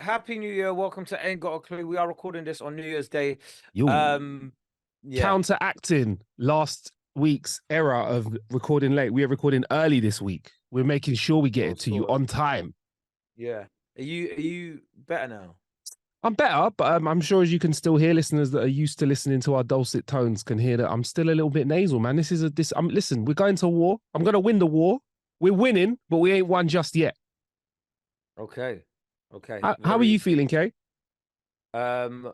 Happy New Year. Welcome to Ain't Got a Clue. We are recording this on New Year's Day. Yo. Yeah. Counteracting last week's era of recording late. We are recording early this week. We're making sure we get it to you on time. Yeah. Are you better now? I'm better, but I'm sure as you can still hear, listeners that are used to listening to our dulcet tones can hear that I'm still a little bit nasal, man. Listen, we're going to war. I'm going to win the war. We're winning, but we ain't won just yet. Okay. Okay. How are you feeling, Kae? Do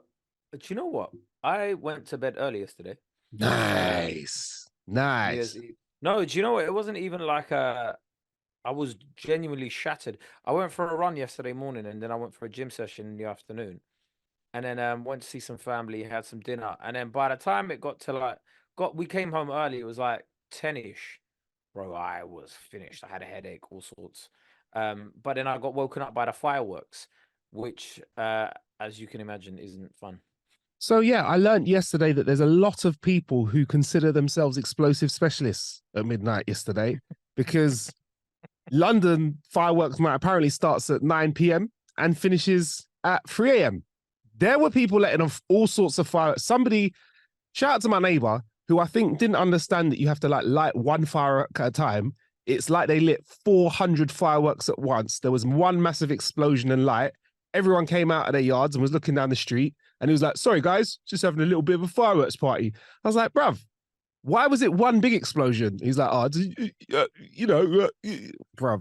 you know what? I went to bed early yesterday. Nice. Nice. No, do you know what? It wasn't even like I was genuinely shattered. I went for a run yesterday morning, and then I went for a gym session in the afternoon, and then went to see some family, had some dinner, and then by the time it got to we came home early. It was like 10ish, bro. I was finished. I had a headache, all sorts. But then I got woken up by the fireworks, which, as you can imagine, isn't fun. So yeah, I learned yesterday that there's a lot of people who consider themselves explosive specialists at midnight yesterday because London fireworks night apparently starts at 9 p.m. and finishes at 3 a.m. There were people letting off all sorts of fireworks. Somebody, shout out to my neighbor, who I think didn't understand that you have to light one firework at a time. It's like they lit 400 fireworks at once. There was one massive explosion and light. Everyone came out of their yards and was looking down the street. And he was like, sorry, guys, just having a little bit of a fireworks party. I was like, bruv, why was it one big explosion? He's like, bruv,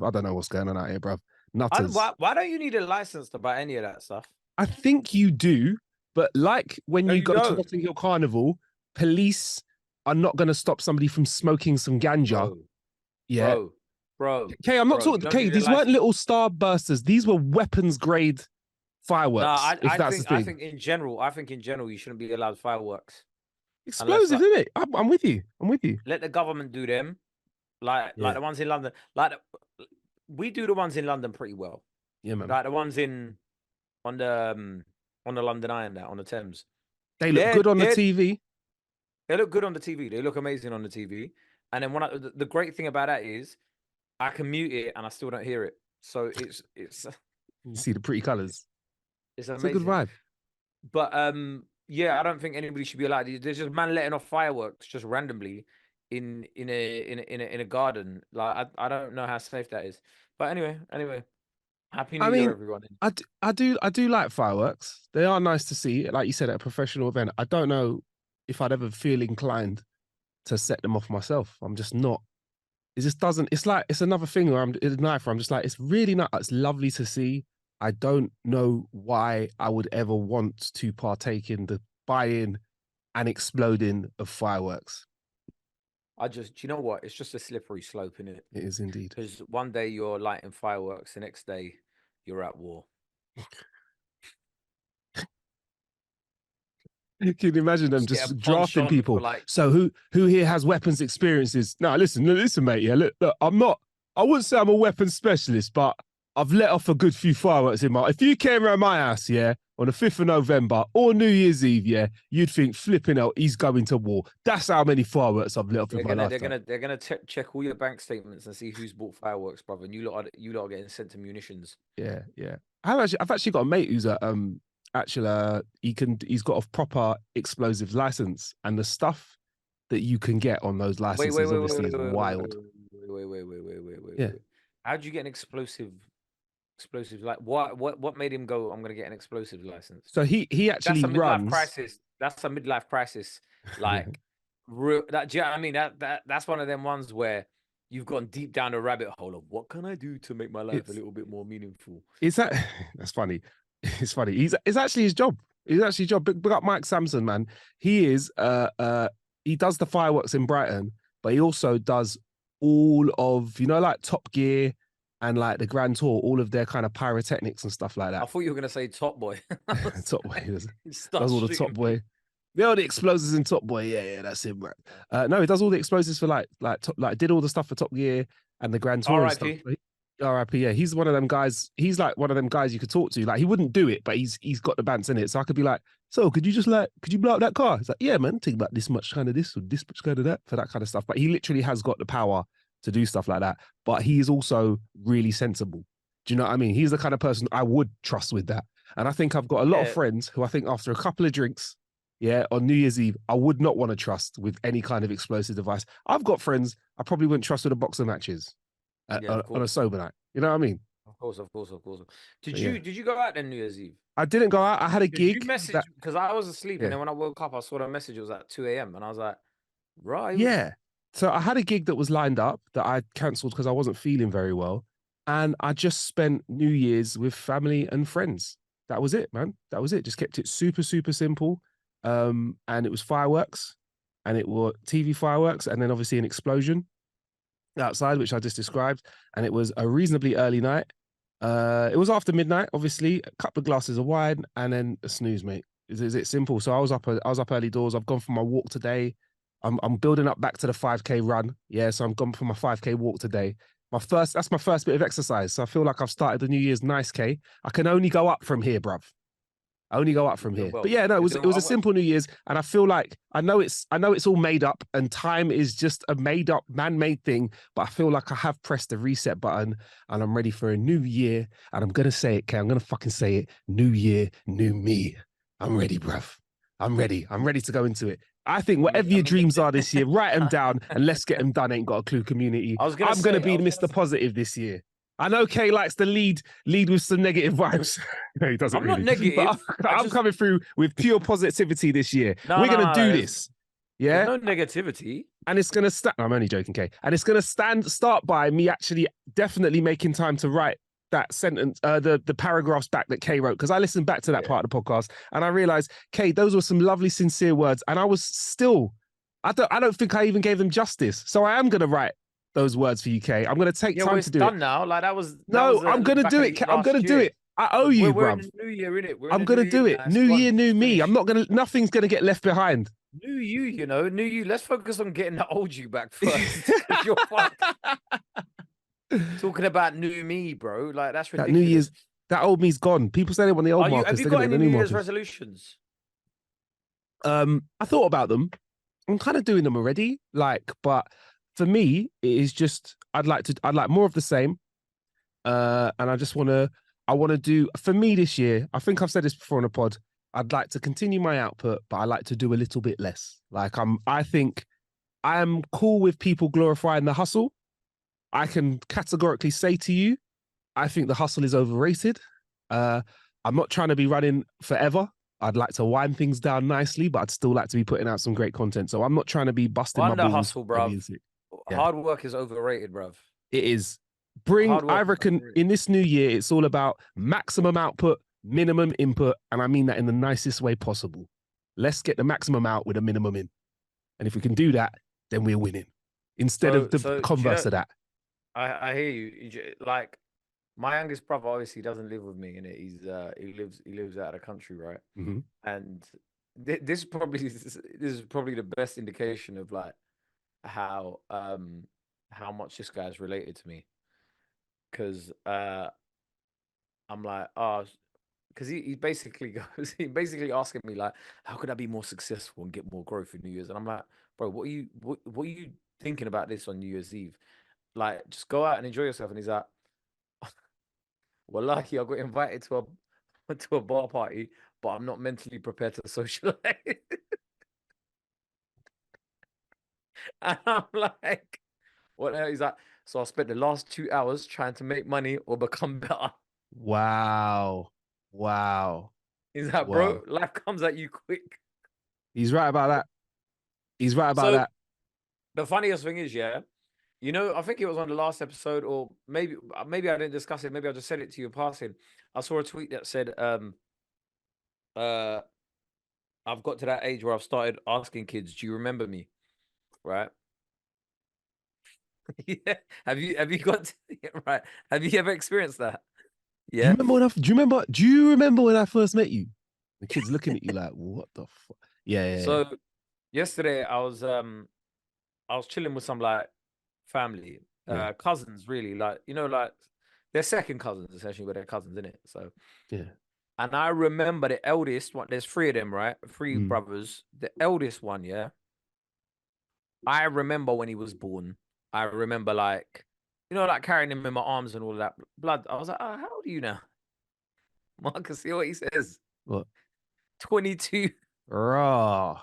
I don't know what's going on out here, bruv. Nutters. Why don't you need a license to buy any of that stuff? I think you do, but like when you go to Notting Hill Carnival, police are not going to stop somebody from smoking some ganja. Bro. Yeah. Bro. Okay, I'm not talking. Okay, these weren't little starbursters. These were weapons grade fireworks. No, I think in general, you shouldn't be allowed fireworks. Explosive, isn't it? I'm with you. Let the government do them, like the ones in London. We do the ones in London pretty well. Yeah, man. Like the ones on the London Eye and that on the Thames. They look good on the TV. They look good on the TV. They look amazing on the TV. And then the great thing about that is I can mute it and I still don't hear it. So it's you see the pretty colors. It's amazing. It's a good vibe. But yeah, I don't think anybody should be allowed. There's just man letting off fireworks just randomly in a garden. Like I don't know how safe that is. But anyway, happy New Year, everyone. I do like fireworks. They are nice to see. Like you said, at a professional event. I don't know if I'd ever feel inclined to set them off myself. I'm just not. It just doesn't. It's like it's another thing where I'm just like it's really not. It's lovely to see. I don't know why I would ever want to partake in the buying and exploding of fireworks. Do you know what? It's just a slippery slope, isn't it? It is indeed. Because one day you're lighting fireworks, the next day you're at war. Can you imagine them just drafting people? So who here has weapons experiences? No, listen, mate. Yeah, look, I wouldn't say I'm a weapons specialist, but I've let off a good few fireworks in my. If you came around my house, yeah, on the 5th of November or New Year's Eve, yeah, you'd think flipping out, he's going to war. That's how many fireworks I've let off in my lifetime. They're gonna check all your bank statements and see who's bought fireworks, brother. And you lot are getting sent to munitions. Yeah. I've actually got a mate who's he's got a proper explosive license, and the stuff that you can get on those licenses obviously is wild. Wait. Yeah. How'd you get an explosive? Like what made him go, I'm gonna get an explosive license? So he actually runs. That's a midlife crisis. Like do you know what I mean? That's one of them ones where you've gone deep down the rabbit hole of what can I do to make my life a little bit more meaningful. That's funny. It's funny. It's actually his job. Big up Mike Sampson, man. He is he does the fireworks in Brighton, but he also does all of, like Top Gear and like the Grand Tour, all of their kind of pyrotechnics and stuff like that. I thought you were gonna say Top Boy. Top Boy does all the Top Boy. All the explosives in Top Boy. Yeah, that's him, right? No, he does all the explosives for did all the stuff for Top Gear and the Grand Tour and stuff. R.I.P. Yeah, he's one of them guys. He's like one of them guys you could talk to. Like he wouldn't do it, but he's got the bants in it. So I could be like, so could you blow up that car? It's like, yeah, man, think about this much kind of this or this much kind of that for that kind of stuff. But he literally has got the power to do stuff like that. But he is also really sensible. Do you know what I mean? He's the kind of person I would trust with that. And I think I've got a lot of Yeah, friends who I think after a couple of drinks, yeah, on New Year's Eve, I would not want to trust with any kind of explosive device. I've got friends I probably wouldn't trust with a box of matches yeah, of on a course, sober night. You know what I mean? of course, of course, of course. So, yeah. Did you go out then New Year's Eve? I didn't go out. I had a Did you gig message? that, Because I was asleep, and yeah. then when I woke up, I saw the message. It was at 2 a.m. and I was like, right. Yeah. So I had a gig that was lined up that I cancelled because I wasn't feeling very well. And I just spent New Year's with family and friends. That was it, man. That was it. Just kept it super, super simple. And it was fireworks and it was TV fireworks and then obviously an explosion outside, which I just described. And it was a reasonably early night. It was after midnight, obviously, a couple of glasses of wine and then a snooze, mate. Is it simple? So I was up early doors. I've gone for my walk today. I'm building up back to the 5K run. Yeah, so I'm gone for my 5K walk today. That's my first bit of exercise. So I feel like I've started the New Year's nice, K. I can only go up from here, bruv. I only go up You're from doing here. But well. yeah, no, You're it doing was a well. simple New Year's, and I feel like I know it's all made up, and time is just a made up, man-made thing. But I feel like I have pressed the reset button, and I'm ready for a new year. And I'm gonna say it, K. I'm gonna fucking say it. New year, new me. I'm ready, bruv. I'm ready. I'm ready to go into it. I think whatever your dreams are this year, write them down and let's get them done. Ain't got a clue, community. I was gonna I'm gonna say, I be was gonna Mr. say, Positive this year. I know Kay likes to lead with some negative vibes. No, he doesn't I'm not really. But negative. I'm coming through with pure positivity this year. No, We're no, gonna no. do this. There's Yeah. no negativity. And it's gonna start. I'm only joking, Kay. And it's gonna start by me actually definitely making time to write that sentence, the paragraphs back that Kay wrote, because I listened back to that Yeah. part of the podcast and I realized, Kay, those were some lovely, sincere words. And I was still, I don't think I even gave them justice. So I am gonna write those words for you, Kay. I'm gonna take Yeah, well, time it's to do it. done now. Like that No, was I'm gonna back do at it. the I'm gonna last do year. it. I owe you, We're in bruv. the new year, innit? We're in I'm the new gonna year do it. now. It's New year, gone. new It's me. I'm finished. not gonna. Nothing's gonna get left behind. New you know, new you. Let's focus on getting the old you back first. You're fucked. Talking about new me, bro. Like that's That New ridiculous. Year's, that old me's gone. People say they want the old Have Marcus. you They're gonna got get any the New new Year's Marcus. resolutions? I thought about them. I'm kind of doing them already. Like, but for me, it is just I'd like more of the same. And I want to do for me this year. I think I've said this before on a pod. I'd like to continue my output, but I like to do a little bit less. Like I think I am cool with people glorifying the hustle. I can categorically say to you, I think the hustle is overrated. Uh, I'm not trying to be running forever. I'd like to wind things down nicely, but I'd still like to be putting out some great content. So I'm not trying to be busting my Under balls hustle, and bruv. being sick. Yeah, Hard work is overrated, bruv. it is. Hard I work is reckon overrated. in this new year, it's all about maximum output, minimum input. And I mean that in the nicest way possible. Let's get the maximum out with a minimum in. And if we can do that, then we're winning. Instead of the So do you converse know? of that. I hear you. Like my youngest brother obviously doesn't live with me, and he lives out of the country, right? Mm-hmm. And this is probably the best indication of like how much this guy's related to me, because I'm like, oh, because he basically goes, he basically asking me like, how could I be more successful and get more growth in New Year's? And I'm like, bro, what are you thinking about this on New Year's Eve? Like, just go out and enjoy yourself. And he's like, well, lucky I got invited to a to a bar party, but I'm not mentally prepared to socialize. And I'm like, what the hell? He's like, so I spent the last 2 hours trying to make money or become better. Wow. Wow. He's like, bro, Wow. life comes at you quick. He's right about that. He's right about So that. the funniest thing is, yeah, you know, I think it was on the last episode, or maybe I didn't discuss it. Maybe I just said it to you in passing. I saw a tweet that said, uh, I've got to that age where I've started asking kids, "Do you remember me?" Right? Yeah. Have you got yeah, right? Have you ever experienced that? Yeah. Do you remember when I first met you? The kid's looking at you like, what the fuck? Yeah, yeah, yeah. So yesterday I was chilling with some like family, Yeah. cousins, really, like like they're second cousins essentially, but they're cousins, in it. So, Yeah. and I remember the eldest one. There's three of them, right? Three Mm. brothers. The eldest one, yeah. I remember when he was born. I remember like, like carrying him in my arms and all that blood. I was like, oh, how old are you now? Marcus, see what he says. What? 22. Raw.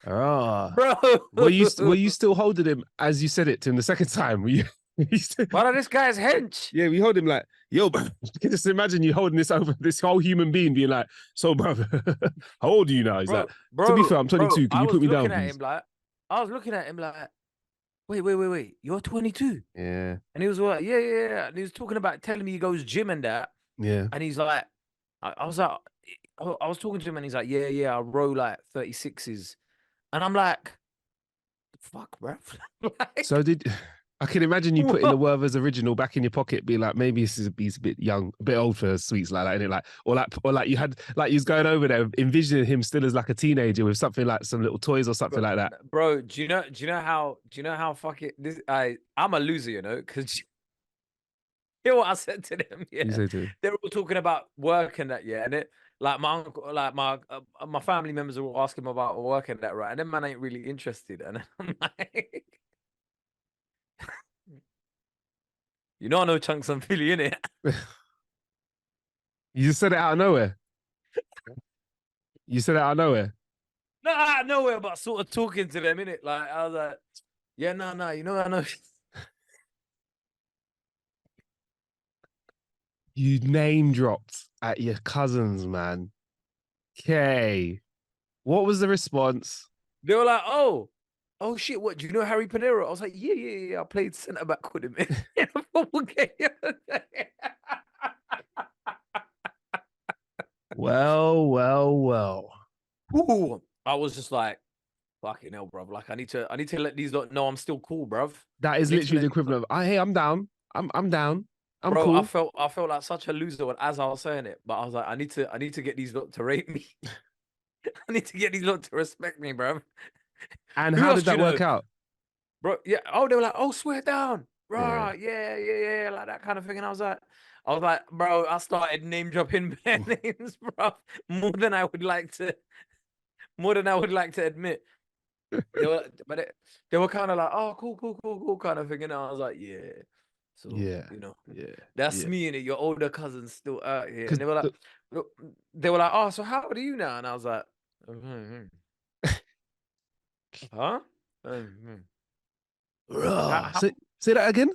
Raw. Bro. Were you still holding him as you said it to him the second time? Were you, Brother, this guy's hench. yeah, we hold him like, yo, bro. You can just imagine you holding this over this whole human being being like, so, bro, how old are you now? He's like, to be fair, I'm 22. Can I you was put me looking down, at please? him like, I was looking at him like, wait, you're 22. Yeah. And he was like, yeah. And he was talking about telling me he goes gym and that. Yeah. And he's like, I was like, I was talking to him and he's like, yeah, I row like 36s. And I'm like, fuck, bro. Like, So I can imagine you putting the what? Werther's original back in your pocket, be like, maybe he's a bit young, a bit old for sweets like that, and like, or like you had, like you was going over there, envisioning him still as like a teenager with something like some little toys or something like that. Bro, do you know how fucking this I'm a loser, you know, because you know what I said to them, You yeah. say to him, They're all talking about work and that, yeah, and it like my uncle, like my family members are all asking about work and that, right? And then man ain't really interested, and I'm like, you know, I know chunks I'm Philly in it. you just said it out of nowhere. You said it out of nowhere. No, out of nowhere, but sort of talking to them in it. Like I was like, yeah, no, you know, I know. You name dropped at your cousins, man. Okay. What was the response? They were like, oh shit, what? Do you know Harry Panero? I was like, yeah. I played centre back with him in a football game. Well. Ooh, I was just like, fucking hell, bruv. Like, I need to let these lot know I'm still cool, bruv. That I is need to literally let the these lot, equivalent of, hey, I'm down. I'm down. I'm bro. I cool. felt like such a loser as I was saying it, but I was like, I need to get these lot to rate me. I need to get these lot to respect me, bruv. And Who how else did do that you know? work out? Bro, yeah. Oh, they were like, oh, swear down. Yeah. Right, yeah, like that kind of thing. And I was like, bro, I started name dropping bare names, bro. More than I would like to, admit. They were, they were kind of like, oh, cool, kind of thing. And I was like, yeah. So, Yeah. you know, Yeah. that's Yeah. me and your older cousin's still out here. And Because they were like, oh, so how old are you now? And I was like, huh? How say that again.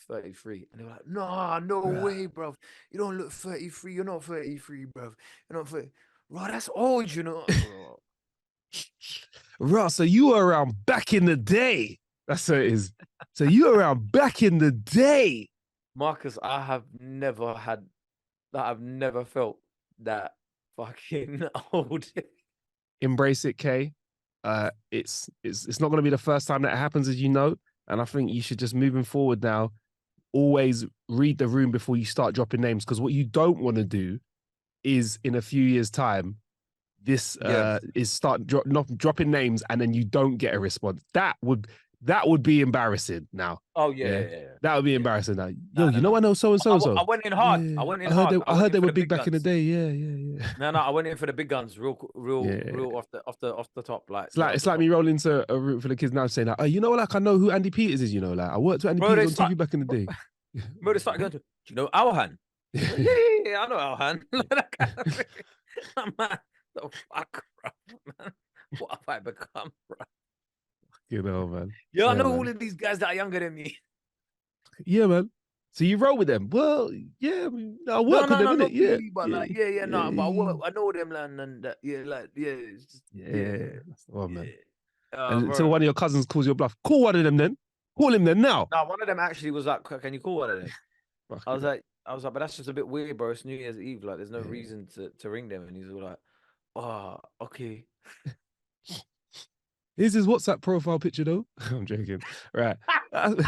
33. And they were like, nah, no way, bro. You don't look 33. You're not 33, bro. You're not 30. Bro, that's old, you know. Ross, so you were around back in the day. That's what it is. So you were around back in the day. Marcus, I've never felt that fucking old. Embrace it, Kay. It's not going to be the first time that it happens, as you know. And I think you should just moving forward now, always read the room before you start dropping names. Because what you don't want to do is in a few years' time, this Yes. is start not dropping names and then you don't get a response. That would be embarrassing now. Oh, Yeah. yeah. That would be Yeah. embarrassing now. Yo, No, you no, know, no. I know so and so and so. I went in hard. Yeah. I went in hard. I I went heard in they for were the big big back in the guns. day. Yeah. No, I went in for the big guns, real Yeah. off the top. Like, It's like me rolling to a room for the kids now saying like, oh, you know, like I know who Andy Peters is, you know, like I worked with Andy bro, Peters on TV back in the day. they started going to, do you know Alhan? I was like, yeah, I know Alhan. That kind of thing. I'm like, the fuck, bro, man. What have I become, bro? You know, man. Yeah, I Yeah, know man. all of these guys that are younger than me. Yeah, man. So you roll with them? Well, yeah, I mean, I No, work with them, not innit? Yeah, really, but like, yeah, no, but yeah, I know them, man, and that, yeah, like, yeah, it's just, yeah. That's the one, man. yeah. And until Bro. one of your cousins calls your bluff, call one of them then. Call him then now. No, one of them actually was like, can you call one of them? Fucking I was like, but that's just a bit weird, bro. It's New Year's Eve. Like, there's no yeah. reason to ring them. And he's all like, oh, okay. Here's his WhatsApp profile picture, though. I'm joking. Right. Do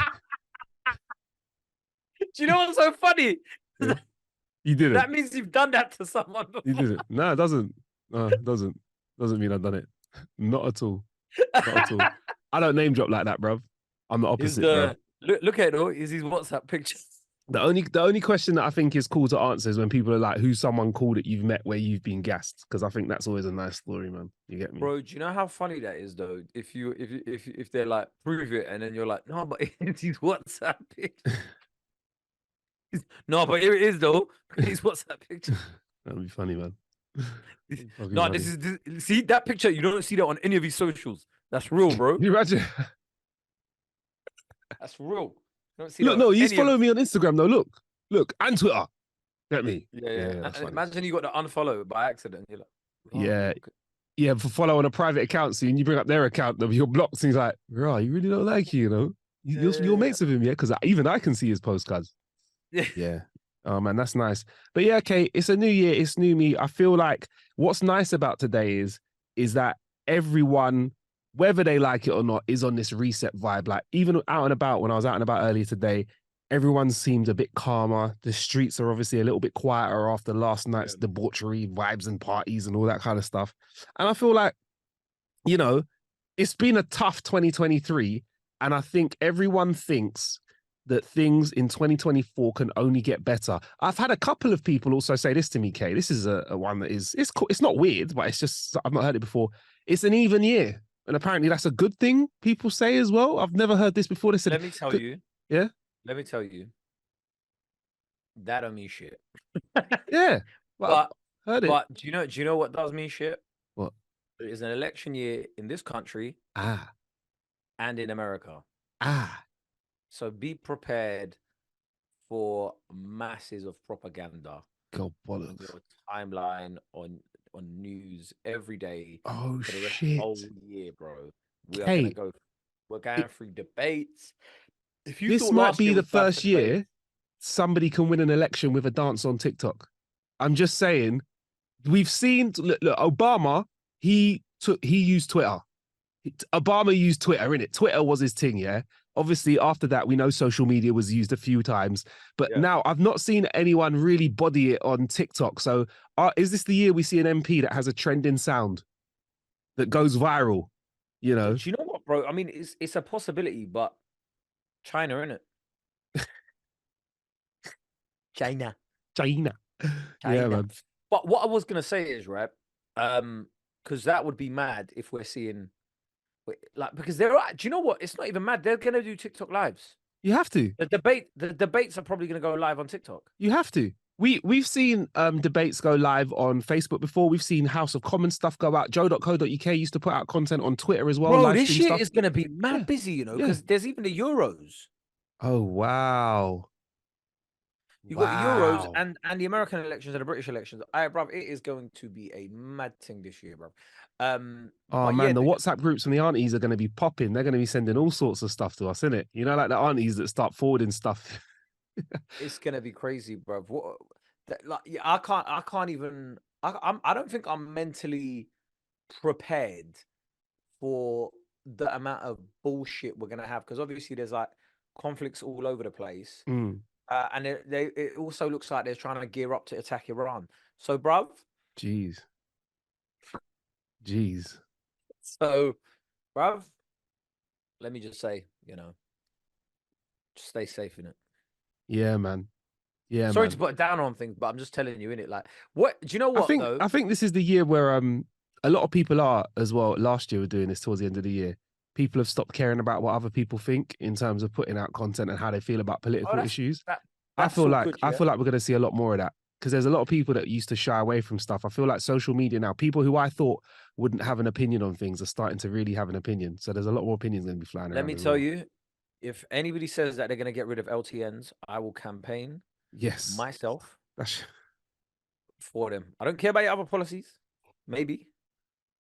you know what's so funny? Yeah. You didn't. That means you've done that to someone before. You didn't. No, it doesn't. No, it doesn't. Doesn't mean I've done it. Not at all. Not at all. I don't name drop like that, bruv. I'm the opposite, bruv. Look at it, though. Is his WhatsApp pictures. The only question that I think is cool to answer is when people are like, who's someone cool that you've met where you've been gassed? Because I think that's always a nice story, man. You get me? Bro, do you know how funny that is, though? If they're like, prove it, and then you're like, no, but it's his WhatsApp picture. No, but here it is though. His WhatsApp picture. That'd be funny, man. Fucking No, funny. see that picture. You don't see that on any of his socials. That's real, bro. Can you imagine? That's real. You don't see that Look, on no, he's any of. following me on Instagram though. Look, and Twitter. Get me? Yeah, Yeah, yeah. yeah, that's And funny. imagine you got to unfollow by accident. You're like, oh, Yeah, okay. yeah. For follow on a private account, so you bring up their account, you're blocked. And he's like, right, you really don't like you, you know? You're Yeah, mates with him, yeah? Because even I can see his postcards. yeah. Yeah. Oh man, that's nice. But yeah, okay, it's a new year, it's new me. I feel like what's nice about today is that everyone, whether they like it or not, is on this reset vibe. Like even out and about, when I was out and about earlier today, everyone seemed a bit calmer. The streets are obviously a little bit quieter after last night's Yeah. debauchery, vibes and parties and all that kind of stuff. And I feel like, you know, it's been a tough 2023. And I think everyone thinks that things in 2024 can only get better. I've had a couple of people also say this to me, Kay. This is a one that is, it's cool. It's not weird, but it's just, I've not heard it before. It's an even year. And apparently that's a good thing, people say as well. I've never heard this before. They said, Let me tell you. yeah, Let me tell you. That don't mean shit. yeah. Well, But I've heard it. do you know what does mean shit? What? It is an election year in this country Ah, and in America. ah, So be prepared for masses of propaganda God on bollocks. your timeline, on news every day Oh for the rest of the whole shit. year, bro. Kate, We're it, going through debates. If you this thought might last be year the was bad for first debates, year somebody can win an election with a dance on TikTok. I'm just saying, we've seen look, Obama, he used Twitter. Obama used Twitter, innit? Twitter was his thing, yeah. Obviously, after that, we know social media was used a few times, but yeah. now I've not seen anyone really body it on TikTok. So, is this the year we see an MP that has a trending sound that goes viral? You Do know, you know what, bro? I mean, it's a possibility, but China, innit? China. China. Yeah, China. man. But what I was gonna say is, right, because that would be mad if we're seeing like because there are. Do you know what? It's not even mad. They're gonna do TikTok lives. You have to. The debates are probably gonna go live on TikTok. You have to. We've seen debates go live on Facebook before. We've seen House of Commons stuff go out. Joe.co.uk used to put out content on Twitter as well, Bro, live this stream year stuff. is gonna be Yeah, mad busy, yeah. because there's even the Euros. Oh wow. You got the Euros Wow. and the American elections and the British elections. Bruv, it is going to be a mad thing this year, bro. Oh But yeah, man, the WhatsApp groups from the aunties are going to be popping. They're going to be sending all sorts of stuff to us, innit? You know, like the aunties that start forwarding stuff. it's gonna be crazy, bro. What? Like, yeah, I can't even. I don't think I'm mentally prepared for the amount of bullshit we're gonna have, because obviously there's like conflicts all over the place, Mm, and it also looks like they're trying to gear up to attack Iran. So, bruv, jeez, jeez. so, bruv, let me just say, just stay safe in it. Yeah, man. Yeah, Sorry to man. put it down on things, but I'm just telling you in it. Like, what do you know? What though? I think this is the year where a lot of people are as well. Last year we're doing this towards the end of the year. People have stopped caring about what other people think in terms of putting out content and how they feel about Oh, political issues. that's all good, I yeah. feel like we're going to see a lot more of that because there's a lot of people that used to shy away from stuff. I feel like social media now, people who I thought wouldn't have an opinion on things are starting to really have an opinion. So there's a lot more opinions going to be flying Let around me as tell well. you, if anybody says that they're going to get rid of LTNs, I will campaign Yes, myself that's for them. I don't care about your other policies. Maybe.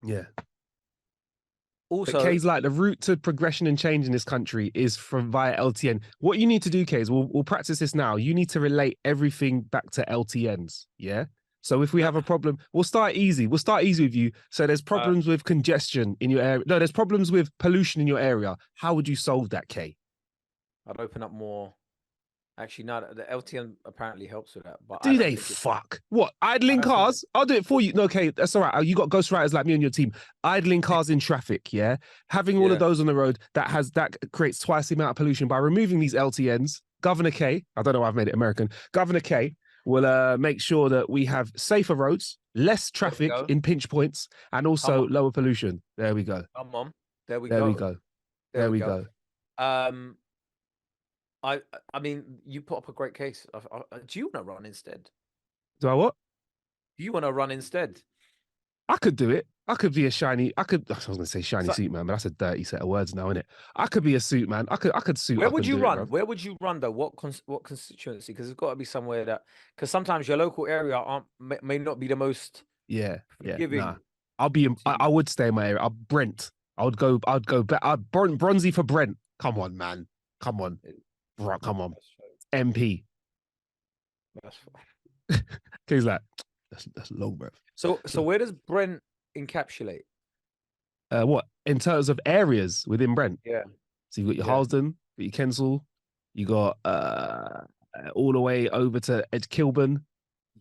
yeah. But Also, Kay's like the route to progression and change in this country is from via LTN. What you need to do, Kay, is we'll practice this now. You need to relate everything back to LTNs. Yeah. So if we no, have a problem, we'll start easy. We'll start easy with you. So there's uh, problems with congestion in your area. No, there's problems with pollution in your area. How would you solve that, Kay? I'd open up more. Actually, no, the LTN apparently helps with that, but I Do don't they think it. fuck? What? I Idling don't think it. cars? I'll do it for you. No, okay, that's all right. You got ghostwriters like me on your team. Idling cars in traffic, yeah? Having all of Yeah. those on the road, that creates twice the amount of pollution by removing these LTNs. Governor K, I don't know why I've made it American. Governor K will make sure that we have safer roads, less There we traffic go. in pinch points, and Come also on. lower pollution. There we go. Come on. There we There we go. go. There There we we go. go. Um, I mean, you put up a great case. Do you want to run instead? Do I what? Do you want to run instead? I could do it. I could be a shiny. I was going to say shiny So, suit man, but that's a dirty set of words now, isn't it? I could be a suit man. I could suit where up would and you do it, run? bro. Where would you run though? What constituency? Because it's got to be somewhere that because sometimes your local area may not be the most Yeah, yeah. Nah, forgiving I'll be. to I you. would stay in my area. Brent. I would go. I'd go. Bronzy for Brent. Come on, man. Come on, bro. Come on. That's fine. MP. That's fine. He's like, that's long, bro. So where does Brent encapsulate? What in terms of areas within Brent? Yeah, So you've got your yeah. Harlesden, you got your Kensal, you got all the way over to Ed Kilburn.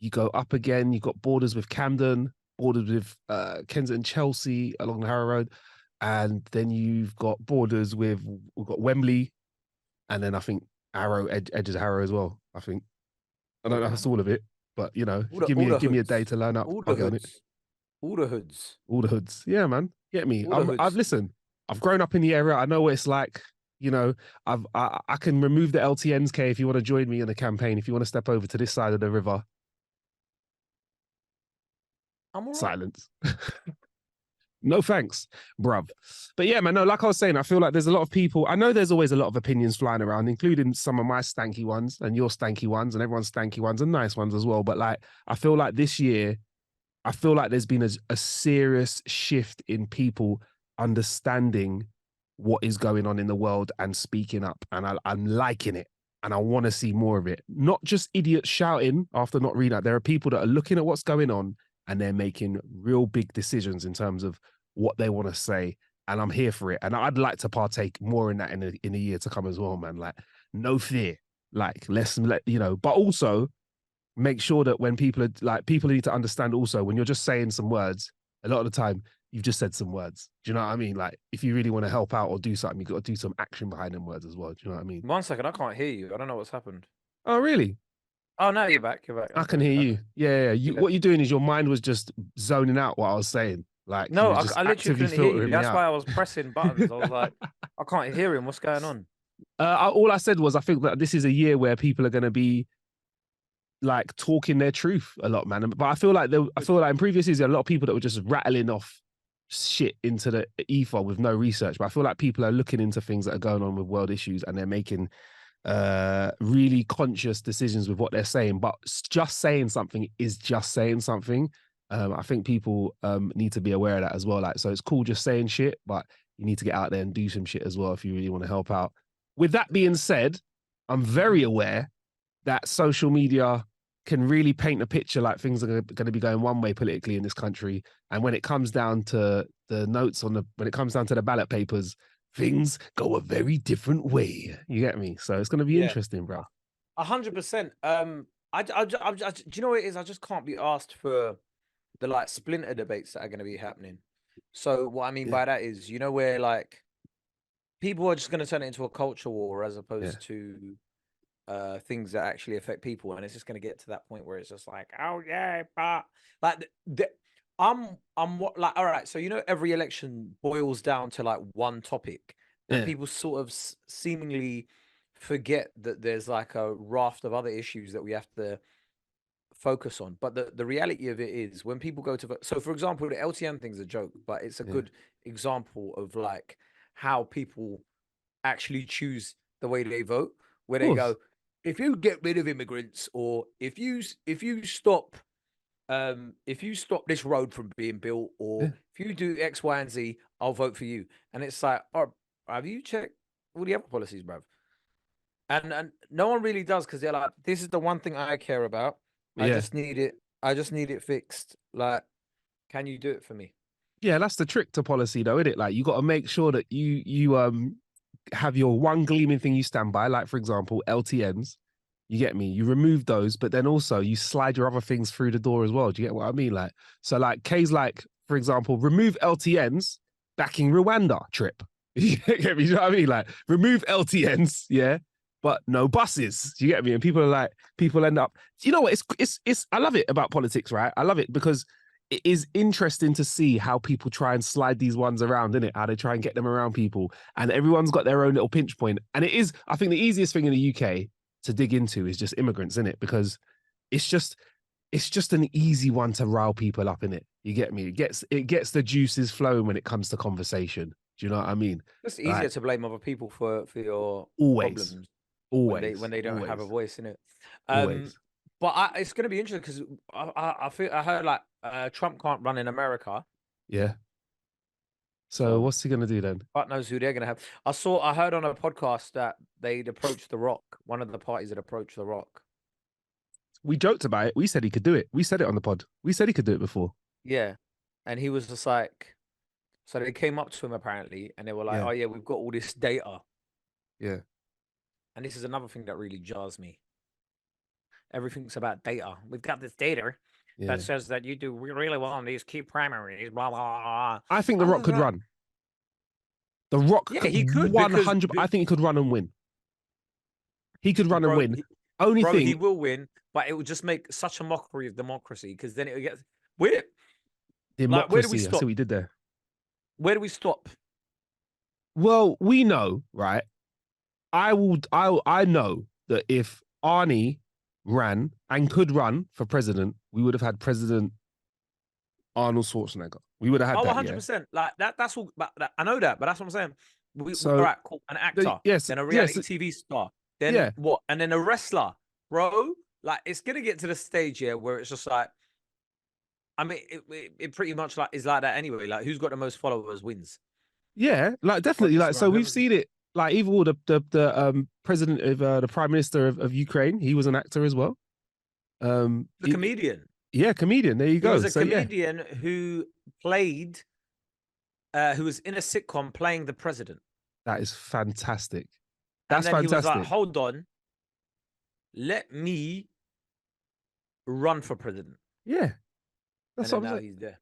You go up again, you've got borders with Camden, borders with Kensington, Chelsea along the Harrow Road. And then you've got borders with, we've got Wembley, and then I think edges of Harrow as well. I think. I don't know if Okay. that's all of it, but you know, All the give me a day hoods. to learn up, All I'll the get on it. hoods. All the hoods. All the hoods. Yeah, man. Get me. All the I've hoods. listened. I've grown up in the area. I know what it's like. You know, I can remove the LTNs, K, if you want to join me in the campaign. If you want to step over to this side of the river. I'm all right. Silence. No thanks, bruv. But yeah, man, no, like I was saying, I feel like there's a lot of people. I know there's always a lot of opinions flying around, including some of my stanky ones and your stanky ones and everyone's stanky ones and nice ones as well. But like, I feel like this year, I feel like there's been a serious shift in people understanding what is going on in the world and speaking up. And I'm liking it. And I want to see more of it. Not just idiots shouting after not reading that. There are people that are looking at what's going on and they're making real big decisions in terms of what they want to say. And I'm here for it. And I'd like to partake more in that in a year to come as well, man. Like, no fear. Like, you know, but also make sure that when people are like, people need to understand also when you're just saying some words, a lot of the time you've just said some words. Do you know what I mean? Like, if you really want to help out or do something, you've got to do some action behind them words as well. Do you know what I mean? 1 second, I can't hear you. I don't know what's happened. Oh, really? Oh no, you're back. You're back. I can Okay. hear you. Yeah. Yeah. What you're doing is your mind was just zoning out what I was saying. Like, you No, were just I literally actively couldn't hear you. filtering me That's out. why I was pressing buttons. I was like, I can't hear him. What's going on? All I said was, I think that this is a year where people are going to be like talking their truth a lot, man. But I feel like in previous years, there are a lot of people that were just rattling off shit into the ether with no research. But I feel like people are looking into things that are going on with world issues and they're making really conscious decisions with what they're saying. But just saying something is just saying something. I think people need to be aware of that as well. Like, so it's cool just saying shit, but you need to get out there and do some shit as well if you really want to help out. With that being said, I'm very aware that social media can really paint a picture like things are going to be going one way politically in this country. And when it comes down to the notes when it comes down to the ballot papers, things go a very different way. You get me? So it's going to be interesting, bro. 100%. Do you know what it is? I just can't be asked for the like splinter debates that are going to be happening. So what I mean by that is, you know, where like people are just going to turn it into a culture war as opposed to things that actually affect people, and it's just going to get to that point where it's just like, oh yeah, but like I'm what like all right. So you know, every election boils down to like one topic, and people sort of seemingly forget that there's like a raft of other issues that we have to focus on. But the reality of it is when people go to vote, so for example, the LTN thing's a joke, but it's a good example of like how people actually choose the way they vote, where they go, if you get rid of immigrants, or if you stop this road from being built, or if you do X, Y, and Z, I'll vote for you. And it's like, oh, have you checked all the other policies, bruv? And no one really does, because they're like, this is the one thing I care about. I just need it fixed. Like, can you do it for me? Yeah, that's the trick to policy, though, isn't it? Like, you got to make sure that you have your one gleaming thing you stand by. Like, for example, LTNs. You get me? You remove those, but then also you slide your other things through the door as well. Do you get what I mean? Like, so like Kay's like, for example, remove LTNs backing Rwanda trip. You get me? You know what I mean? Like, remove LTNs, yeah, but no buses. You get me? And people are like, people end up, you know what? It's I love it about politics, right? I love it because it is interesting to see how people try and slide these ones around, isn't it? How they try and get them around people, and everyone's got their own little pinch point. And it is, I think, the easiest thing in the UK to dig into is just immigrants, isn't it? Because it's just an easy one to rile people up, in it. You get me? It gets the juices flowing when it comes to conversation. Do you know what I mean? It's easier Like, to blame other people for your always, problems always, when they don't have a always, voice in it. always. But it's going to be interesting because I heard like Trump can't run in America, Yeah. So so what's he gonna do then? God knows who they're going to have. I heard on a podcast that they'd approached The Rock. One of the parties had approached The Rock. We joked about it. We said he could do it. We said it on the pod. We said he could do it before. Yeah, and he was just like, so they came up to him apparently, and they were like, Yeah. "Oh yeah, we've got all this data." Yeah. And this is another thing that really jars me. Everything's about data. We've got this data Yeah. that says that you do really well in these key primaries, blah, blah, blah. I think The I'm Rock just could like, run. The Rock yeah, could he could 100. I think he could run and win. He could run and bro, win. Only he thing, will win, but it would just make such a mockery of democracy because then it would get where where do we democracy. I see stop? what he did there. Where do we stop? Well, we know, right? I know that if Arnie ran and could run for president, we would have had President Arnold Schwarzenegger. We would have had Oh, that, yeah. 100%. Like that's all. But I know that, but that's what I'm saying. All So right, cool. An actor, yes, then a yes, reality TV star, then yeah. what? And then a wrestler, bro. Like it's gonna get to the stage here where it's just like, I mean, it pretty much like is like that anyway. Like who's got the most followers wins. Yeah, like definitely. Regardless Like, so around we've whoever's seen it. Like, even all the president of the prime minister of Ukraine, he was an actor as well. the comedian. Yeah, comedian. There you He go. was a So yeah, comedian who played, who was in a sitcom playing the president. that is fantastic. And That's then he was like, fantastic. hold on, let me run for president. Yeah, that's And what then I'm now saying. he's there.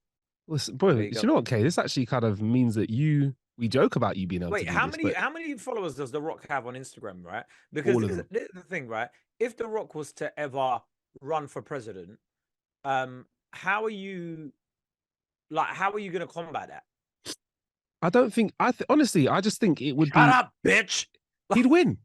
Listen, There boy, you do go. you know what, Kay? This actually kind of means that we joke about you being able to Wait, do this, but how many followers does The Rock have on Instagram, right? Because all of them. this is the thing, right? If The Rock was to ever run for president, how are you going to combat that? I don't think. Honestly, I just think it would Shut be. up, bitch. He'd win.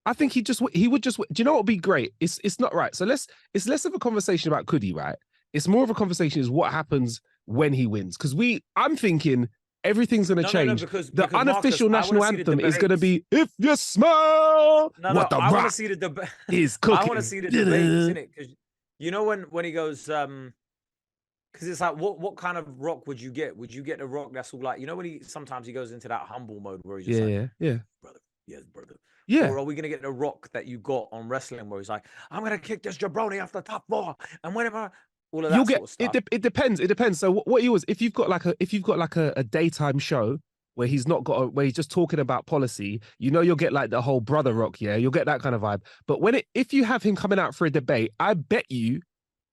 I think he would just. Do you know what would be great? It's not right. So it's less of a conversation about could he, right? It's more of a conversation is what happens when he wins. Because I'm thinking everything's going to change. Because The Marcus, unofficial I wanna national see the anthem is going to debates. be "If You Smell What the I want to Rock see the debate. is I cooking." want to see the debates in it because you know when he goes, because it's like what kind of rock would you get? Would you get a rock that's all like when he sometimes he goes into that humble mode where he's just Yeah, brother, yes, brother. yeah. Or are we gonna get the rock that you got on wrestling where he's like, I'm gonna kick this jabroni off the top floor and whatever, all of that You'll sort get of stuff. it. It depends. It depends. So what you was if you've got like a daytime show where he's not got where he's just talking about policy, you'll get like the whole brother rock. Yeah, you'll get that kind of vibe. But if you have him coming out for a debate, I bet you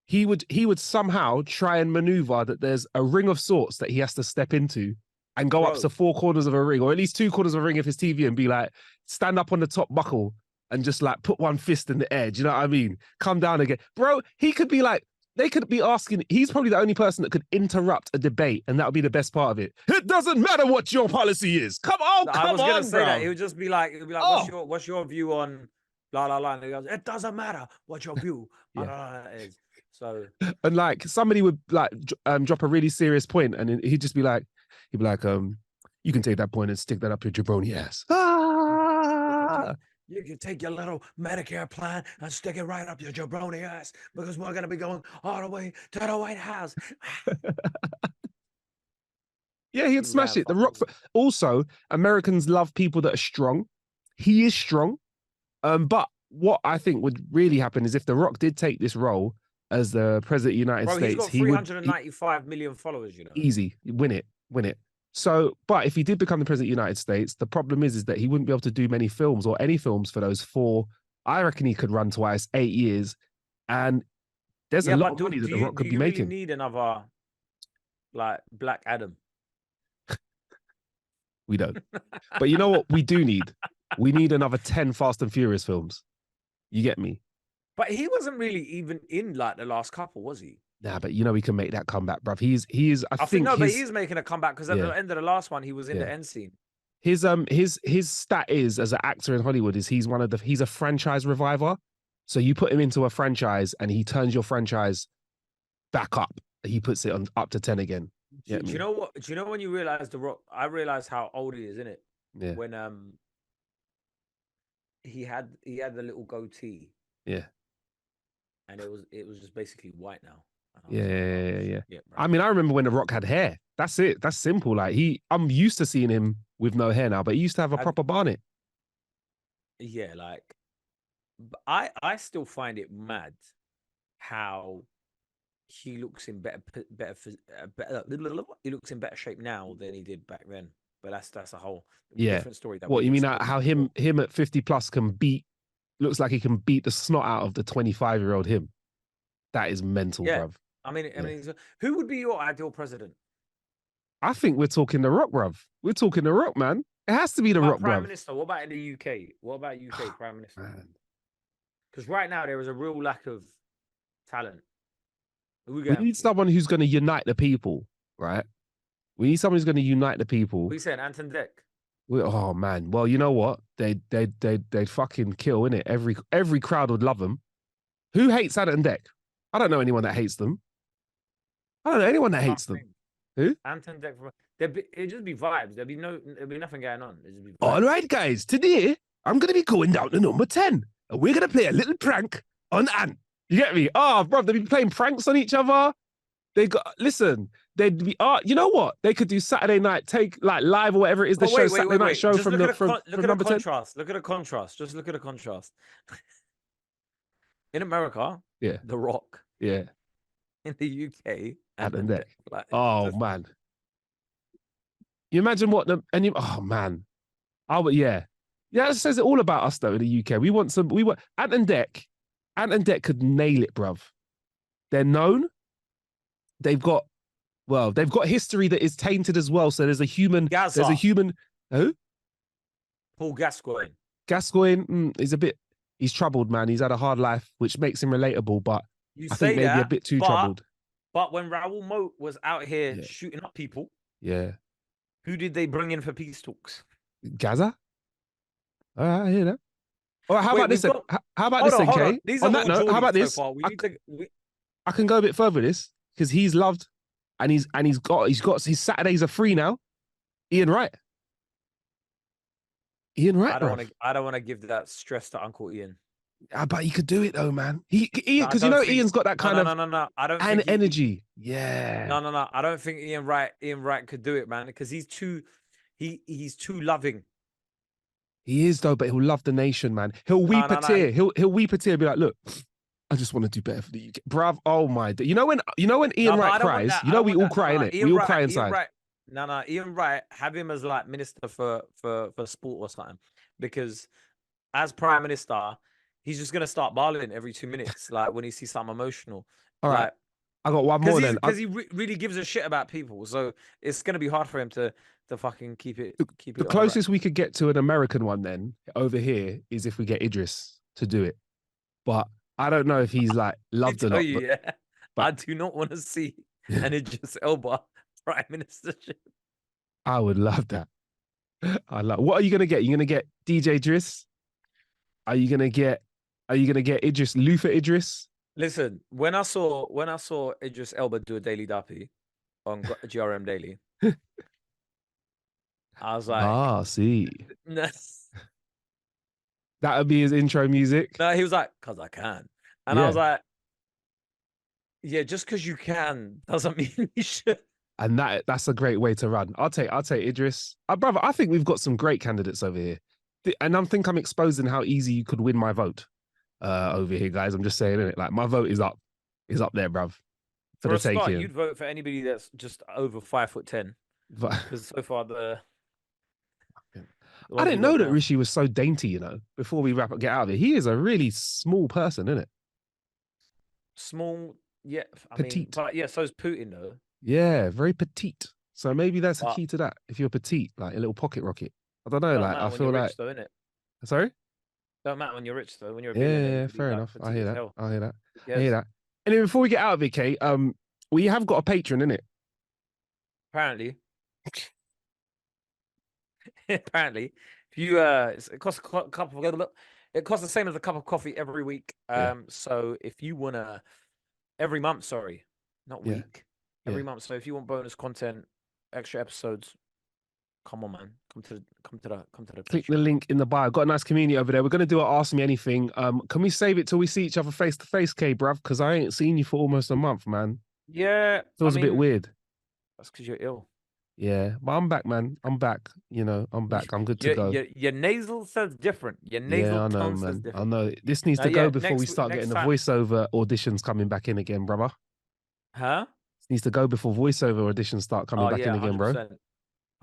he would somehow try and maneuver that there's a ring of sorts that he has to step into and go up to 4 corners of a ring, or at least 2 corners of a ring if it's TV, and be like, stand up on the top buckle and just like put one fist in the air. Do you know what I mean? Come down again. Bro, he could be like, they could be asking, he's probably the only person that could interrupt a debate, and that would be the best part of it. It doesn't matter what your policy is. Come on, I was gonna say bro. that. He would just be like, what's your view on blah blah blah? And he goes, it doesn't matter what your view on is. So and like somebody would like drop a really serious point, and he'd be like, you can take that point and stick that up your jabroni ass. You can take your little Medicare plan and stick it right up your jabroni ass because we're gonna be going all the way to the White House. Yeah, he'd smash it. The Rock. Also, Americans love people that are strong. He is strong. But what I think would really happen is if The Rock did take this role as the president of the United States, he's got 395 million followers, easy, win it. So, but if he did become the president of the United States, the problem is that he wouldn't be able to do many films or any films for those 4. I reckon he could run twice, 8 years, and there's a lot of money that The Rock could be making. Do you really need another like Black Adam? We don't. But you know what we do need? We need another 10 Fast and Furious films. You get me? But he wasn't really even in like the last couple, was he? Nah, but you know he can make that comeback, bruv. He is. I I think think no, but he his is making a comeback because at yeah the end of the last one, he was in yeah the end scene. his stat is as an actor in Hollywood is he's a franchise reviver. So you put him into a franchise and he turns your franchise back up. He puts it on up to 10 again. Do you know what? Do you know when you realize the Rock? I realized how old he is, in it. Yeah. When he had the little goatee, Yeah. and it was just basically white now. And I Yeah, was like, oh yeah. shit, bro. I mean, I remember when The Rock had hair. That's it. That's simple. Like I'm used to seeing him with no hair now, but he used to have a Have, proper barnet. yeah, like, I still find it mad how he looks in he looks in better shape now than he did back then. But that's a whole Yeah. different story that What we've you mean? explored How before. him at 50 plus can beat? Looks like he can beat the snot out of the 25-year-old him. That is mental, Yeah, bruv. I mean, Yeah. who would be your ideal president? I think we're talking The Rock, bruv. We're talking The Rock, man. It has to be The What about Rock, prime bruv. minister? What about in the UK? What about UK prime minister? Man. Because right now there is a real lack of talent. Who we We going need for? someone who's going to unite the people, right? We need someone who's going to unite the people. We saying Anton Deck. Oh man. Well, you know what? They'd fucking kill, innit? Every crowd would love them. Who hates Adam Deck? I don't know anyone that hates them. I don't know anyone that hates them. Nothing. Who? Anton Deck. It'd just be vibes. There'd be nothing going on. It'd just be All vibes. right, guys. Today I'm gonna be going down to number 10. And we're gonna play a little prank on Ant. You get me? Oh, bro, they'd be playing pranks on each other. They'd be you know what? They could do Saturday night, take like live or whatever it is, the But show, wait, wait, Saturday wait, night wait. show Just from look at the the look at the number 10. contrast. Look at the contrast. Just look at the contrast. In America, Yeah, The Rock. yeah. In the UK, Adam Anton Deck. Deck. Like, Oh just man. You imagine what oh man. Oh, but yeah. Yeah, that says it all about us though in the UK. We want Ant and Deck. Ant and Deck could nail it, bruv. They're known. They've got they've got history that is tainted as well. So there's a human. Gaza. Who? Paul Gascoigne. Gascoigne he's troubled, man. He's had a hard life, which makes him relatable, but You I think say maybe a that, bit too troubled. but when Raoul Moat was out here Yeah. shooting up people, Yeah. who did they bring in for peace talks? Gaza? All right, I hear that. All right, how Wait, about this we've then? got. How about Hold this on, then, hold on. Kay? These On are that all note, how about Geordies so this? far. We need to. I can go a bit further with this because he's loved and he's got his Saturdays are free now. Ian Wright. Ian Wright, I don't bro. want to. I don't want to give that stress to Uncle Ian. But he could do it though, man. Ian, No, I because you don't know think. Ian's got that kind No, of no, no, no. I don't and think energy. Yeah. No. I don't think Ian Wright could do it, man, because he's too. He's too loving. He is though, but he'll love the nation, man. He'll weep a tear. He'll weep a tear. And be like, look, I just want to do better for the UK, bruv. Oh my, you know when Ian No, but I Wright don't want cries, that. you I know don't we want all that. No, cry in no, it. Ian We all Wright. cry Ian inside. Wright. No. Ian Wright. Have him as like minister for sport or something, because as prime minister, he's just gonna start barling every 2 minutes, like when he sees something emotional, All right, like I got one more then. because he really gives a shit about people. So it's gonna be hard for him to fucking keep it The on the rack. closest we could get to an American one then over here is if we get Idris to do it. But I don't know if he's like I loved a tell lot. you, yeah, But I do not want to see an Idris Elba prime ministership. I would love that. What are you gonna get? You're gonna get DJ Idris? Are you gonna get Idris Luther Idris? Listen, when I saw Idris Elba do a daily dappy on GRM Daily, I was like, See. no. That would be his intro music. No, he was like, "Cause I can," and I was like, "Yeah, just because you can doesn't mean you should." And that's a great way to run. I'll take Idris. Brother, I think we've got some great candidates over here. And I'm exposing how easy you could win my vote over here, guys. I'm just saying it. Like my vote is up there, bruv. For a start, taking. you'd vote for anybody that's just over 5'10", But because so far the I didn't know that now. Rishi was so dainty, you know, before we get out of it. He is a really small person, isn't it? Small, yeah. I Petite. mean, but yeah, so is Putin though. Yeah, very petite. So maybe that's a key to that. If you're petite, like a little pocket rocket. I don't know. Don't Like matter I when feel you're like. rich, though, innit? Sorry. Don't matter when you're rich though. When you're a Yeah, billionaire, you yeah, could be fair like enough. I petite hear as that. hell. I hear that. Who I hear cares? that. Anyway, before we get out of it, Kate, we have got a patron, innit? Apparently. Apparently. If you it costs a cup of it costs the same as a cup of coffee every week. Yeah. So if you wanna every month, sorry, not Yeah. week. Every Yeah. month. So if you want bonus content, extra episodes, come on, man. Come to the Click the Patreon. link in the bio. Got a nice community over there. We're gonna do a Ask Me Anything. Can we save it till we see each other face to face, Kate, bruv? Because I ain't seen you for almost a month, man. Yeah, Feels a bit weird. that's because you're ill. Yeah, but I'm back, man. I'm back. You know, I'm back. I'm good to go. Your nasal says different. Your Yeah, nasal I know, tone says man. I different. know. This needs Now, to go yeah, before we start next getting the time, voiceover auditions coming back in again, brother. huh? This needs to go before voiceover auditions start coming Oh back in yeah, again, bro.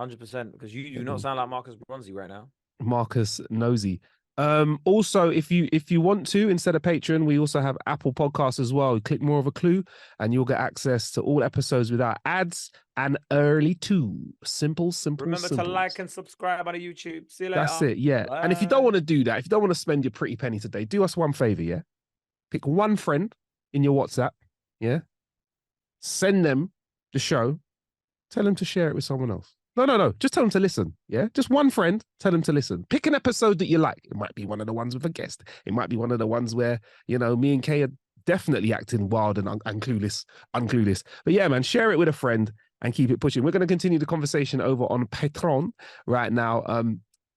100%, because you do not sound like Marcus Bronzy right now. Marcus Nosy. Also, if you want to, instead of Patreon, we also have Apple Podcasts as well. Click more of a clue, and you'll get access to all episodes without ads and early too. Simple. Remember to like and subscribe on YouTube. See you later. That's it, yeah. And if you don't Bye. want to do that, if you don't want to spend your pretty penny today, do us one favor, yeah. Pick one friend in your WhatsApp, yeah. Send them the show. Tell them to share it with someone else. No. Just tell them to listen. Yeah. Just one friend. Tell them to listen. Pick an episode that you like. It might be one of the ones with a guest. It might be one of the ones where, you know, me and Kay are definitely acting wild and unclueless. But yeah, man, share it with a friend and keep it pushing. We're going to continue the conversation over on Patreon right now.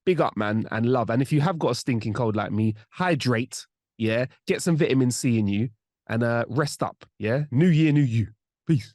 Big up, man, and love. And if you have got a stinking cold like me, hydrate. Yeah. Get some vitamin C in you and rest up. Yeah. New year, new you. Peace.